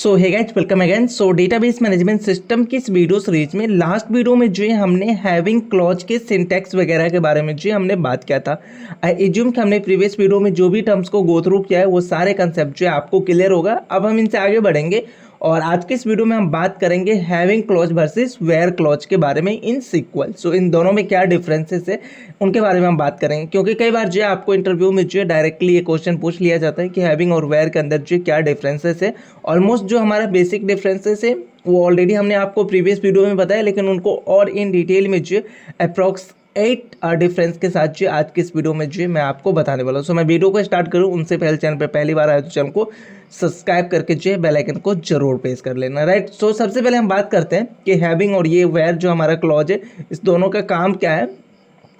सो hey guys, welcome again. So database management system की इस video series में last video में जो है हमने हैविंग क्लॉज के सिंटैक्स वगैरह के बारे में जो है हमने बात किया था। आई एज्यूम कि हमने प्रीवियस वीडियो में जो भी टर्म्स को गो थ्रू किया है वो सारे कंसेप्ट जो है आपको क्लियर होगा। अब हम इनसे आगे बढ़ेंगे और आज के इस वीडियो में हम बात करेंगे having clause versus where clause के बारे में इन सीक्वल। सो इन दोनों में क्या डिफरेंसेस है उनके बारे में हम बात करेंगे, क्योंकि कई बार जो है आपको इंटरव्यू में जो है डायरेक्टली ये क्वेश्चन पूछ लिया जाता है कि हैविंग और वेयर के अंदर जो क्या डिफरेंसेस है। ऑलमोस्ट जो हमारा बेसिक डिफरेंसेस है वो ऑलरेडी हमने आपको प्रीवियस वीडियो में बताया, लेकिन उनको और इन डिटेल में जो अप्रॉक्स 8 डिफरेंस के साथ जो आज की इस वीडियो में जो मैं आपको बताने वाला हूँ। सो मैं वीडियो को स्टार्ट करूँ उनसे पहले चैनल पर पहली बार आए तो चैनल को सब्सक्राइब करके जो है बेल आइकन को जरूर प्रेस कर लेना, राइट। सो सबसे पहले हम बात करते हैं कि हैविंग और ये वेयर जो हमारा क्लॉज है इस दोनों का काम क्या है,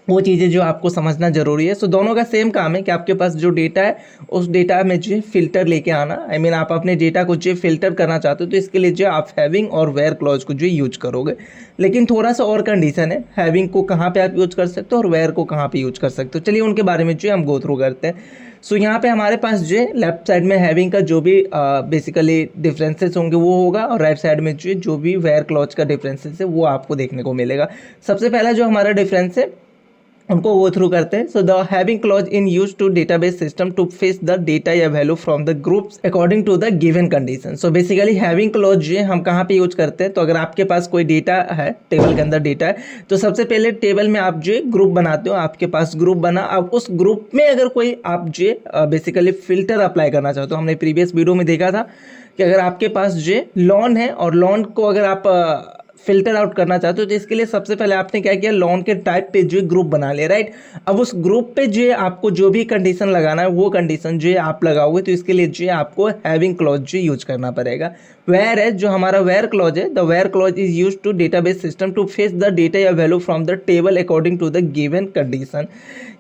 वो चीज़ें जो आपको समझना जरूरी है। सो दोनों का सेम काम है कि आपके पास जो डेटा है उस डेटा में जो फिल्टर लेके आना। आई मीन आप अपने डेटा को जो फिल्टर करना चाहते हो तो इसके लिए जो आप हैविंग और वेयर क्लॉज को जो यूज करोगे। लेकिन थोड़ा सा और कंडीशन है, हैविंग को कहाँ पे आप यूज कर सकते हो और वेयर को कहाँ पे यूज कर सकते हो। चलिए उनके बारे में जो हम गो थ्रू करते हैं। सो यहाँ पे हमारे पास जो लेफ्ट साइड में हैविंग का जो भी बेसिकली डिफरेंसेस होंगे वो होगा, और राइट साइड में जो भी वेयर क्लॉज का डिफरेंसेस है वो आपको देखने को मिलेगा। सबसे पहला जो हमारा डिफरेंस है उनको वो थ्रू करते हैं। So the having clause in use to database system to fetch the data या value from the groups according to the given condition. So basically having clause जो हम कहाँ पे यूज करते हैं, तो अगर आपके पास कोई डेटा है, टेबल के अंदर डेटा है, तो सबसे पहले टेबल में आप जो ग्रुप बनाते हो। आपके पास ग्रुप बना, अब उस ग्रुप में अगर कोई आप जो बेसिकली फिल्टर अप्लाई करना चाहते हो, हमने प्रीवियस वीडियो में देखा था कि अगर आपके पास जो लॉन है और लॉन को अगर आप फिल्टर आउट करना चाहते हो तो इसके लिए सबसे पहले आपने क्या किया, लॉन के टाइप पे जो ग्रुप बना लिया, राइट। अब उस ग्रुप पे जो आपको जो भी कंडीशन लगाना है वो कंडीशन जो आप लगाओगे तो इसके लिए जो आपको हैविंग क्लॉज जो यूज करना पड़ेगा। वेयर है जो हमारा वेयर क्लॉज है, the where clause is use to database system to fetch the data या value from the table according to the given condition.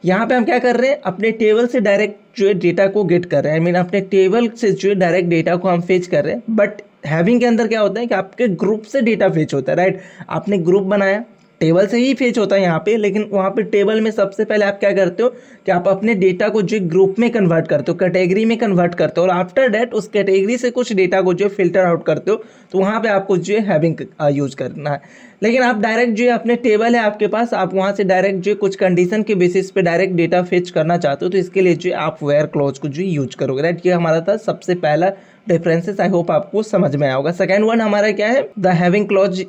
यहाँ पे हम क्या कर रहे हैं, अपने टेबल से डायरेक्ट जो डेटा को गेट कर रहे हैं। आई मीन अपने टेबल से जो डायरेक्ट डेटा को हम फेच कर रहे हैं। बट हैविंग के अंदर क्या होता है कि आपके ग्रुप से डेटा फेच होता है, राइट। आपने ग्रुप बनाया, टेबल से ही फेच होता है यहाँ पे, लेकिन वहाँ पे टेबल में सबसे पहले आप क्या करते हो कि आप अपने डेटा को जो ग्रुप में कन्वर्ट करते हो, कैटेगरी में कन्वर्ट करते हो, और आफ्टर दैट उस कैटेगरी से कुछ डेटा को जो फिल्टर आउट करते हो, तो वहाँ पे आपको जो हैविंग यूज करना है। लेकिन आप डायरेक्ट जो अपने टेबल है आपके पास, आप वहाँ से डायरेक्ट जो कुछ कंडीशन के बेसिस पे डायरेक्ट डेटा फेच करना चाहते हो तो इसके लिए जो आप वेयर क्लॉज को जो यूज करोगे, राइट। ये हमारा था सबसे पहला डिफरेंसेस। आई होप आपको समझ में आया होगा। सेकेंड वन हमारा क्या है, the having clause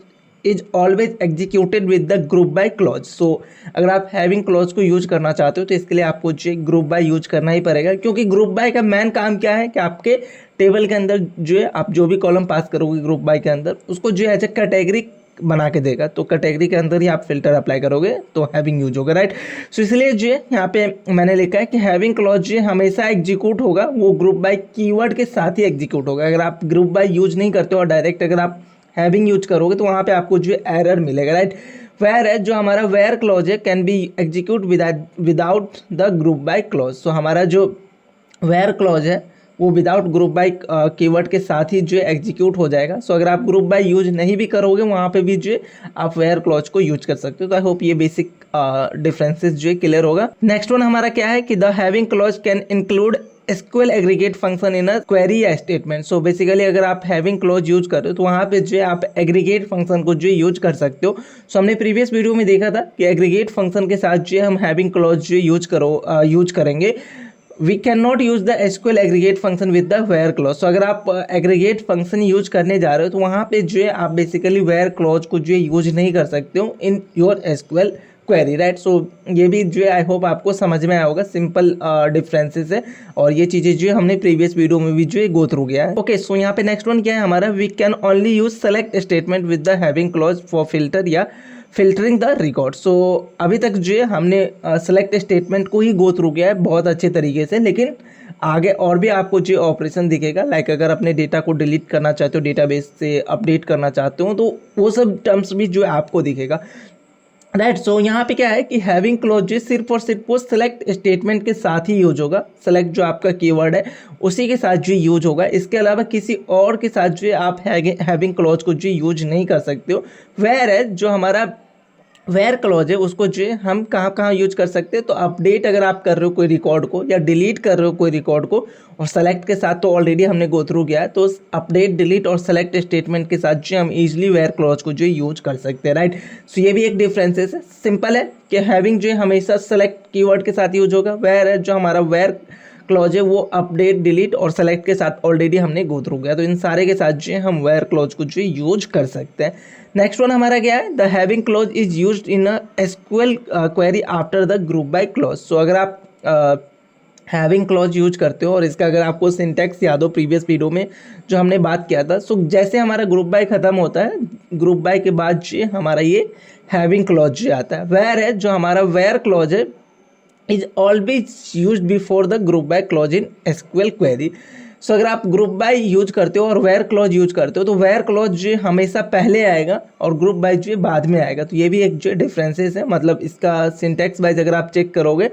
is always executed with the group by clause. So अगर आप हैविंग क्लॉज को यूज करना चाहते हो तो इसके लिए आपको जो ग्रुप बाय यूज करना ही पड़ेगा, क्योंकि ग्रुप बाय का मेन काम क्या है कि आपके टेबल के अंदर जो है आप जो भी कॉलम पास करोगे ग्रुप बाय के अंदर उसको जो है एज ए कैटेगरी बना के देगा, तो कैटेगरी के अंदर ही आप फिल्टर अप्लाई करोगे तो हैविंग यूज होगा, राइट। सो इसलिए जो है यहाँ पे मैंने लिखा है कि हैविंग क्लॉज जो हमेशा एग्जीक्यूट होगा वो ग्रुप बाय कीवर्ड के साथ ही एग्जीक्यूट होगा। अगर आप ग्रुप बाय यूज नहीं करते हो और डायरेक्ट अगर आप हैविंग यूज करोगे तो वहाँ पे आपको जो एरर मिलेगा, राइट। वेयर है जो हमारा वेयर क्लॉज है can be execute without the group by clause. So हमारा जो वेयर क्लॉज है वो विदाउट ग्रुप बाय कीवर्ड के साथ ही जो एग्जीक्यूट हो जाएगा। सो अगर आप ग्रुप बाय यूज नहीं भी करोगे वहाँ पे भी जो आप वेयर क्लॉज को यूज कर सकते हो। तो आई होप ये बेसिक डिफरेंसेस जो क्लियर होगा। नेक्स्ट वन हमारा क्या है कि the having clause can include SQL aggregate function in a query या स्टेटमेंट। सो बेसिकली अगर आप हैविंग क्लॉज यूज कर रहे हो तो वहाँ पे जो आप एग्रीगेट फंक्शन को जो यूज कर सकते हो। सो हमने प्रीवियस वीडियो में देखा था कि एग्रीगेट फंक्शन के साथ जो हम हैविंग क्लॉज जो यूज करेंगे। We can not use the SQL aggregate function with the where clause. So अगर आप एग्रीगेट फंक्शन यूज करने जा रहे हो तो वहाँ पे जो है आप बेसिकली वेयर क्लॉज को जो यूज नहीं कर सकते हो in your SQL query, right. So ये भी जो है आई होप आपको समझ में आया होगा। सिंपल डिफरेंसेस है और ये चीज़ें जो है हमने प्रीवियस वीडियो में भी जो है गो थ्रू किया है। ओके, सो यहाँ पे नेक्स्ट वन क्या है हमारा, we can only use select statement with the having clause for filter या फिल्टरिंग द रिकॉर्ड। सो अभी तक जो है हमने सेलेक्ट स्टेटमेंट को ही गो थ्रू किया है बहुत अच्छे तरीके से, लेकिन आगे और भी आपको जो ऑपरेशन दिखेगा, लाइक अगर अपने डेटा को डिलीट करना चाहते हो, डेटाबेस से अपडेट करना चाहते हो, तो वो सब टर्म्स भी जो है आपको दिखेगा, राइट। सो यहाँ पे क्या है कि हैविंग क्लॉज सिर्फ और सिर्फ वो सेलेक्ट स्टेटमेंट के साथ ही यूज होगा। सेलेक्ट जो आपका कीवर्ड है उसी के साथ जो यूज होगा, इसके अलावा किसी और के साथ जो आप हैविंग क्लॉज को जो यूज नहीं कर सकते हो। वेयर है जो हमारा वेयर क्लॉज है उसको जो है हम कहाँ कहाँ यूज कर सकते हैं। तो अपडेट अगर आप कर रहे हो कोई रिकॉर्ड को या डिलीट कर रहे हो कोई रिकॉर्ड को, और सेलेक्ट के साथ तो ऑलरेडी हमने गो थ्रू किया है, तो उस अपडेट डिलीट और सेलेक्ट स्टेटमेंट के साथ जो हम इजीली वेयर क्लॉज को जो यूज कर सकते हैं, राइट। सो ये भी एक डिफरेंसेस है, सिंपल है कि हैविंग जो है हमेशा सेलेक्ट कीवर्ड के साथ यूज होगा। वेयर है जो हमारा वेयर क्लॉज है वो अपडेट डिलीट और सेलेक्ट के साथ ऑलरेडी हमने गो थ्रू किया, तो इन सारे के साथ जो है हम वेयर क्लॉज को जो यूज कर सकते हैं। नेक्स्ट वन हमारा क्या है, the having clause is used in a SQL query after the group by clause. So अगर आप हैविंग क्लॉज यूज करते हो और इसका अगर आपको सिंटैक्स याद हो प्रीवियस वीडियो में जो हमने बात किया था, सो जैसे हमारा ग्रुप बाय खत्म होता है, ग्रुप बाय के बाद जो हमारा ये हैविंग क्लॉज जो आता है। वेयर है जो हमारा वेयर क्लॉज है is always used before the group by clause in SQL query. So अगर आप ग्रुप बाय यूज करते हो और वेयर क्लॉज यूज करते हो तो वेयर क्लॉज जो हमेशा पहले आएगा और ग्रुप बाय जो बाद में आएगा। तो ये भी एक जो डिफरेंसेस है, मतलब इसका सिंटैक्स वाइज अगर आप चेक करोगे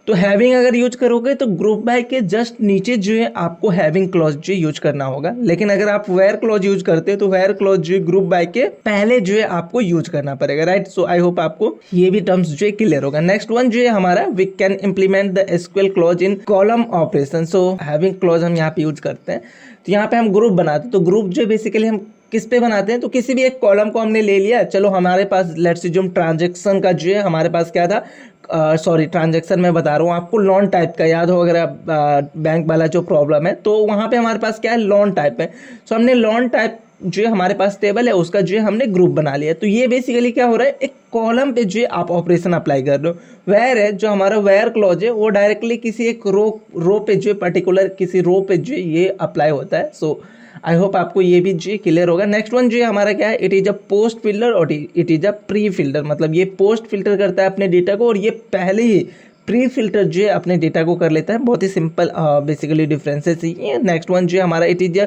तो हैविंग अगर यूज करोगे तो ग्रुप बाय के जस्ट नीचे जो है आपको हैविंग क्लॉज जो यूज करना होगा, लेकिन अगर आप वेयर क्लॉज यूज करते हो तो वेयर क्लॉज जो ग्रुप बाय के पहले जो है आपको यूज करना पड़ेगा, राइट। सो आई होप आपको ये भी टर्म्स जो है क्लियर होगा। नेक्स्ट वन जो है हमारा, we can implement the SQL clause in column operation. So having clause हम यहाँ पे यूज करते हैं, तो यहाँ पे हम ग्रुप बनाते हैं, तो ग्रुप जो बेसिकली हम किस पे बनाते हैं, तो किसी भी एक कॉलम को हमने ले लिया, चलो हमारे पास लेट्स अज्यूम ट्रांजैक्शन का जो है हमारे पास क्या था, सॉरी ट्रांजैक्शन मैं बता रहा हूँ आपको, लोन टाइप का याद हो अगर आप बैंक वाला जो प्रॉब्लम है, तो वहाँ पे हमारे पास क्या है, लोन टाइप है। सो हमने लोन टाइप जो है हमारे पास टेबल है उसका जो है हमने ग्रुप बना लिया। तो ये बेसिकली क्या हो रहा है, एक कॉलम पे जो है आप ऑपरेशन अप्लाई कर रहे हो। वेयर है जो हमारा वेयर क्लॉज है वो डायरेक्टली किसी एक रो पे जो है पर्टिकुलर किसी रो पे जो है ये अप्लाई होता है। सो आई होप आपको ये भी जो क्लियर होगा। नेक्स्ट वन जो है हमारा क्या है, it is a post filter और it is a pre filter. मतलब ये पोस्ट फिल्टर करता है अपने डेटा को और ये पहले ही प्री फिल्टर जो है अपने डेटा को कर लेता है। बहुत ही सिंपल बेसिकली डिफरेंसेस ही है। नेक्स्ट वन जो है हमारा, it is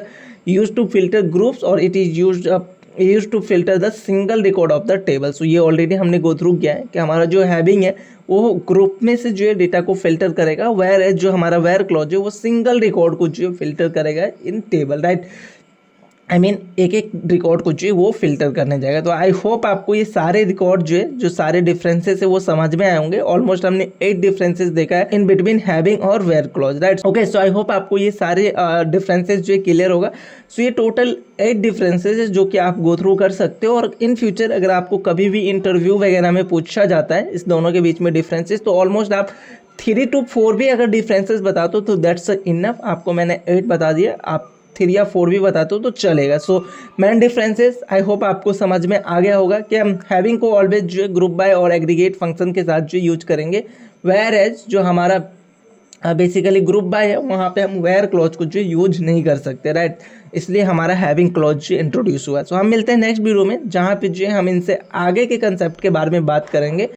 use to filter groups और it is use to filter the single record of the table. So ये ऑलरेडी हमने गो थ्रू किया है कि हमारा जो हैविंग है वो ग्रुप में से जो है डेटा को फिल्टर करेगा, वेयर है जो हमारा वेयर क्लॉज है वो सिंगल रिकॉर्ड को जो फिल्टर करेगा इन टेबल, राइट। आई मीन एक एक रिकॉर्ड को जो है वो फिल्टर करने जाएगा। तो आई होप आपको ये सारे रिकॉर्ड जो है जो सारे डिफरेंसेस है वो समझ में आए होंगे। ऑलमोस्ट हमने 8 डिफरेंसेस देखा है इन बिटवीन हैविंग और where clause, right. Okay, so I hope आपको ये सारे डिफरेंसेस जो है क्लियर होगा। सो ये टोटल 8 डिफरेंसेस है जो कि आप गो थ्रू कर सकते हो, और इन फ्यूचर अगर आपको कभी भी इंटरव्यू वगैरह में पूछा जाता है इस दोनों के बीच में डिफरेंसेस, तो ऑलमोस्ट आप 3 to 4 भी अगर डिफरेंसेस बताते हो तो दैट्स इनफ। आपको मैंने 8 बता दिया, आप 3 या 4 भी बताते हो तो चलेगा। सो मेन डिफरेंसेस आई होप आपको समझ में आ गया होगा कि हम हैविंग को ऑलवेज जो है ग्रुप बाय और एग्रीगेट फंक्शन के साथ जो यूज करेंगे। वेयर एज जो हमारा बेसिकली ग्रुप बाय है वहाँ पे हम वेयर क्लॉज को जो यूज नहीं कर सकते, राइट। इसलिए हमारा हैविंग क्लॉज जो इंट्रोड्यूस हुआ। सो हम मिलते हैं नेक्स्ट वीडियो में जहाँ पे जो है हम इनसे आगे के कंसेप्ट के बारे में बात करेंगे।